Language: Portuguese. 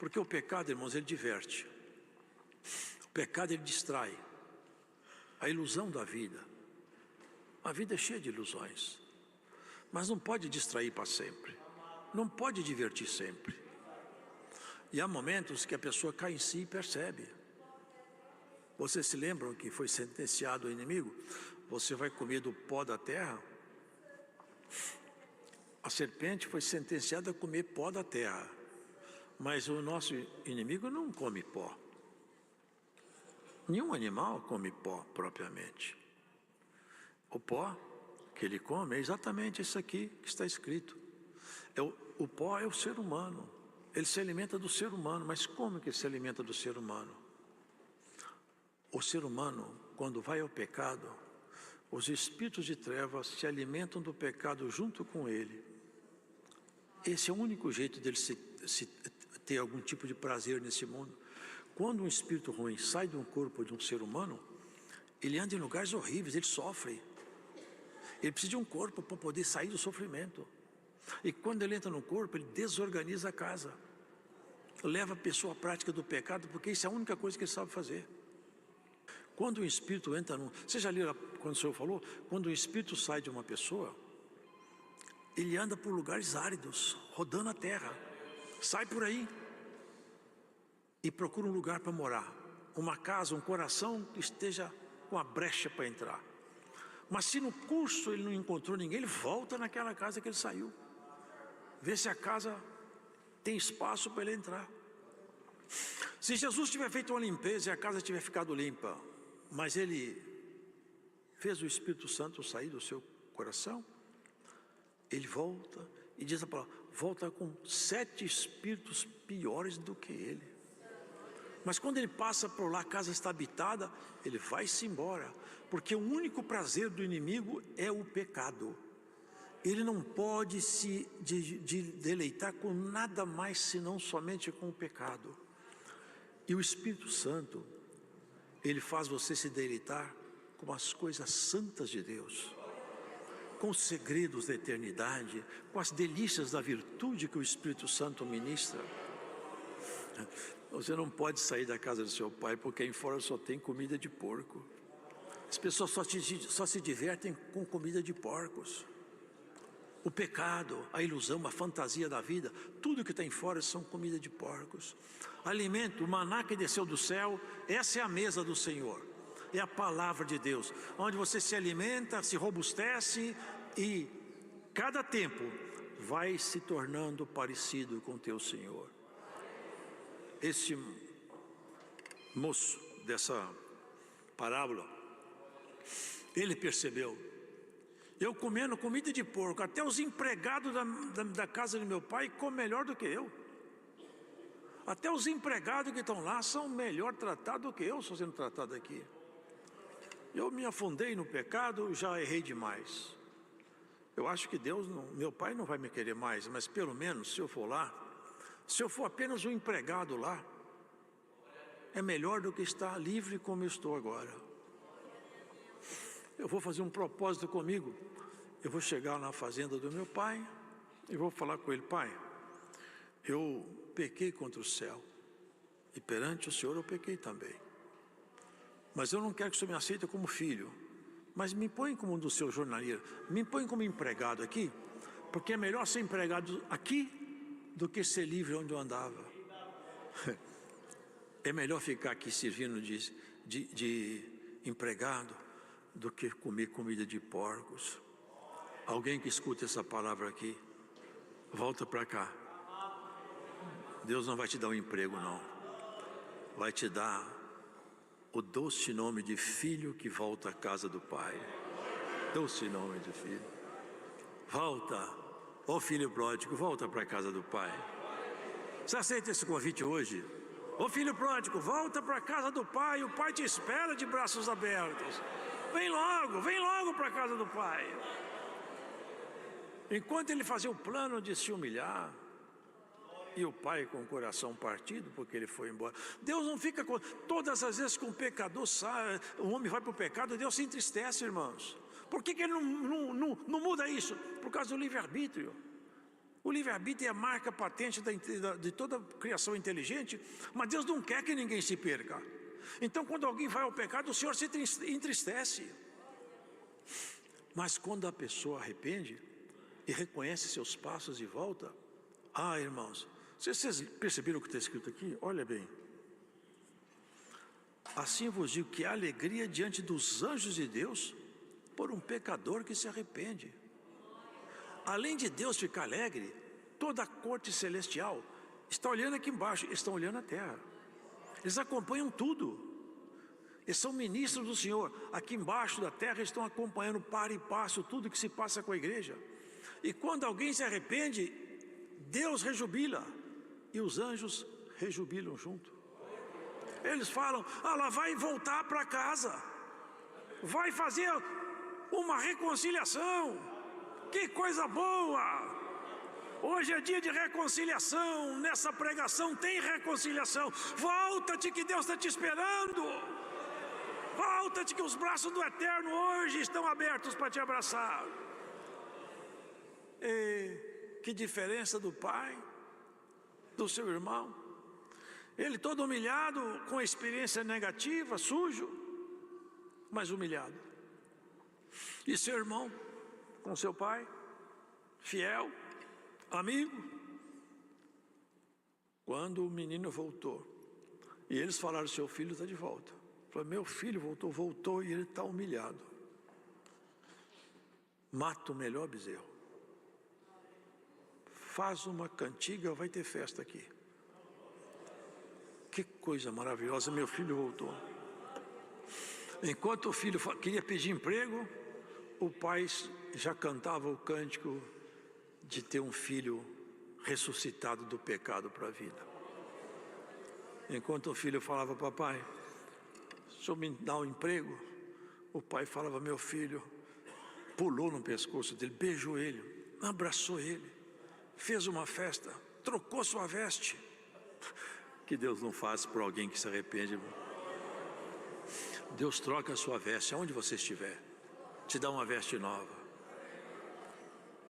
Porque o pecado, irmãos, ele diverte. O pecado, ele distrai. A ilusão da vida. A vida é cheia de ilusões. Mas não pode distrair para sempre. Não pode divertir sempre. E há momentos que a pessoa cai em si e percebe. Vocês se lembram que foi sentenciado o inimigo? Você vai comer do pó da terra? A serpente foi sentenciada a comer pó da terra. Mas o nosso inimigo não come pó. Nenhum animal come pó propriamente. O pó que ele come é exatamente isso aqui que está escrito. O pó é o ser humano. Ele se alimenta do ser humano. Mas como que ele se alimenta do ser humano? O ser humano, quando vai ao pecado, os espíritos de trevas se alimentam do pecado junto com ele. Esse é o único jeito dele ter algum tipo de prazer nesse mundo. Quando um espírito ruim sai de um corpo de um ser humano, ele anda em lugares horríveis, ele sofre. Ele precisa de um corpo para poder sair do sofrimento. E quando ele entra no corpo, ele desorganiza a casa. Leva a pessoa à prática do pecado, porque isso é a única coisa que ele sabe fazer. Quando o espírito entra num... Você já leu quando o Senhor falou? Quando o espírito sai de uma pessoa, ele anda por lugares áridos, rodando a terra. Sai por aí e procura um lugar para morar. Uma casa, um coração que esteja com a brecha para entrar. Mas se no curso ele não encontrou ninguém, ele volta naquela casa que ele saiu. Vê se a casa tem espaço para ele entrar. Se Jesus tiver feito uma limpeza e a casa tiver ficado limpa, mas ele fez o Espírito Santo sair do seu coração, ele volta e diz a palavra, volta com 7 espíritos piores do que ele. Mas quando ele passa por lá, a casa está habitada, ele vai-se embora, porque o único prazer do inimigo é o pecado. Ele não pode se deleitar com nada mais senão somente com o pecado. E o Espírito Santo, ele faz você se deleitar com as coisas santas de Deus, com os segredos da eternidade, com as delícias da virtude que o Espírito Santo ministra. Você não pode sair da casa do seu pai, porque aí fora só tem comida de porco. As pessoas só se divertem com comida de porcos. O pecado, a ilusão, a fantasia da vida, tudo que tem fora são comida de porcos. Alimento, o maná que desceu do céu, essa é a mesa do Senhor. É a palavra de Deus, onde você se alimenta, se robustece e cada tempo vai se tornando parecido com o teu Senhor. Esse moço dessa parábola, ele percebeu, eu comendo comida de porco, até os empregados da casa de meu pai comem melhor do que eu. Até os empregados que estão lá são melhor tratados do que eu estou sendo tratado aqui. Eu me afundei no pecado, já errei demais. Eu acho que Deus, meu pai não vai me querer mais, mas pelo menos se eu for lá, se eu for apenas um empregado lá, é melhor do que estar livre como eu estou agora. Eu vou fazer um propósito comigo. Eu vou chegar na fazenda do meu pai e vou falar com ele, pai, eu pequei contra o céu e perante o Senhor eu pequei também. Mas eu não quero que o Senhor me aceite como filho, mas me põe como um dos seus jornaleiros, me põe como empregado aqui, porque é melhor ser empregado aqui do que ser livre onde eu andava. É melhor ficar aqui servindo de empregado do que comer comida de porcos. Alguém que escuta essa palavra aqui, volta para cá. Deus não vai te dar um emprego, não. Vai te dar o doce nome de filho que volta à casa do pai. Doce nome de filho. Volta, ó filho pródigo, volta para a casa do pai. Você aceita esse convite hoje? Ô filho pródigo, volta para a casa do pai, o pai te espera de braços abertos. Vem logo para a casa do pai. Enquanto ele fazia o plano de se humilhar, e o pai com o coração partido, porque ele foi embora. Deus não fica com... Todas as vezes que um pecador sai, um homem vai para o pecado, Deus se entristece, irmãos. Por que ele não muda isso? Por causa do livre-arbítrio. O livre-arbítrio é a marca patente de toda criação inteligente, mas Deus não quer que ninguém se perca. Então, quando alguém vai ao pecado, o Senhor se entristece. Mas quando a pessoa arrepende e reconhece seus passos e volta, irmãos, vocês perceberam o que está escrito aqui? Olha bem. Assim vos digo que há alegria diante dos anjos de Deus por um pecador que se arrepende. Além de Deus ficar alegre, toda a corte celestial está olhando aqui embaixo, eles estão olhando a terra. Eles acompanham tudo. Eles são ministros do Senhor. Aqui embaixo da terra estão acompanhando para e passo tudo que se passa com a igreja. E quando alguém se arrepende, Deus rejubila e os anjos rejubilam junto. Eles falam: ela vai voltar para casa, vai fazer uma reconciliação. Que coisa boa! Hoje é dia de reconciliação. Nessa pregação tem reconciliação. Volta-te que Deus está te esperando. Volta-te que os braços do Eterno hoje estão abertos para te abraçar. E que diferença do pai, do seu irmão. Ele todo humilhado, com experiência negativa, sujo, mas humilhado. E seu irmão, com seu pai, fiel, amigo. Quando o menino voltou, e eles falaram: seu filho está de volta. Falei: meu filho voltou e ele está humilhado. Mata o melhor bezerro, faz uma cantiga, vai ter festa aqui. Que coisa maravilhosa, meu filho voltou. Enquanto o filho queria pedir emprego, o pai já cantava o cântico de ter um filho ressuscitado do pecado para a vida. Enquanto o filho falava: papai, o senhor me dá um emprego? O pai falava: meu filho, pulou no pescoço dele, beijou ele, abraçou ele, fez uma festa, trocou sua veste. Que Deus não faz por alguém que se arrepende, irmão. Deus troca a sua veste aonde você estiver, te dá uma veste nova.